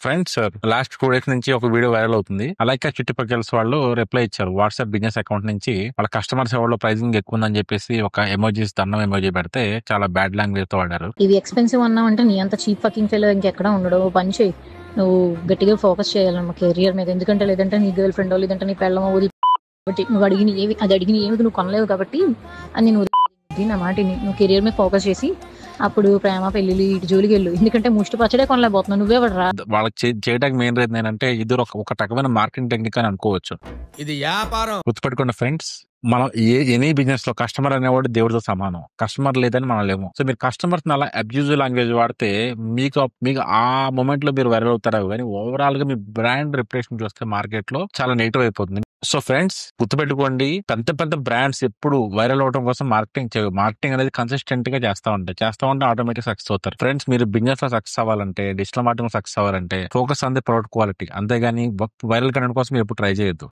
Friends, last 2 days నుంచి ఒక video viral అవుతుంది. అలాగే చుట్టుపక్కల వాళ్ళు రిప్లై ఇచ్చారు. వాట్సాప్ బిజినెస్ అకౌంట్ నుంచి వాళ్ళ కస్టమర్స్ ఎవరిలో ప్రైసింగ్ ఎక్కువ ఉందని చెప్పేసి ఒక ఎమోజీస్ దండం ఎమోజీ పెడితే చాలా బ్యాడ్ లాంగ్వేజ్ తో వాడారు. ఇవి ఎక్స్పెన్సివ్ అన్నావు అంటే నీ అంత చీప్ ఫకింగ్ ఫెలో ఇంకెక్కడ ఉండడు. పని చేయి, నువ్వు గట్టిగా ఫోకస్ చేయాలన్నమా కెరియర్ మీద. ఎందుకంటే లేదంటే నీ గర్ల్ ఫ్రెండ్ లేదంటే నీ పెళ్ళమో కాబట్టి నువ్వు అడిగిన ఏమి నువ్వు కొనలేవు కాబట్టి అని నువ్వు నా మాటిని నువ్వు కెరియర్ మీద ఫోకస్ చేసి అప్పుడు ప్రేమ పెళ్లి ఇటు జోలికి వెళ్ళు. ఎందుకంటే ముష్టి పచ్చడే కొనలేకపోతున్నావు, నువ్వే రా. వాళ్ళకి చేయడానికి మెయిన్ రీజన్ ఏంటంటే ఇది ఒక రకమైన మార్కెటింగ్ టెక్నిక్ అని అనుకోవచ్చు. ఇది వ్యాపారం. గుర్తుపెట్టుకోండి ఫ్రెండ్స్, మనం ఎనీ బిజినెస్ లో కస్టమర్ అనేవాడు దేవుడితో సమానం. కస్టమర్ లేదని మనం లేము. సో మీరు కస్టమర్స్ అలా అబ్యూజివ్ లాంగ్వేజ్ వాడితే మీకు ఆ మూమెంట్ లో మీరు వైరల్ అవుతారు. కానీ ఓవరాల్ గా మీ బ్రాండ్ రిప్యుటేషన్ చూస్తే మార్కెట్ లో చాలా నెగిటివ్ అయిపోతుంది. సో ఫ్రెండ్స్, గుర్తుపెట్టుకోండి, పెద్ద పెద్ద బ్రాండ్స్ ఎప్పుడు వైరల్ అవడం కోసం మార్కెటింగ్ అనేది కన్సిస్టెంట్ గా చేస్తా ఉంటే ఆటోమేటిక్ సక్సెస్ అవుతారు. ఫ్రెండ్స్, మీరు బిజినెస్ లో సక్సెస్ అవ్వాలంటే, డిజిటల్ మార్కెటింగ్ సక్సెస్ అవ్వాలంటే focus on the product quality, అంతేగాని వైరల్ కంటెంట్ కోసం మీరు ఎప్పుడు ట్రై చేయొద్దు.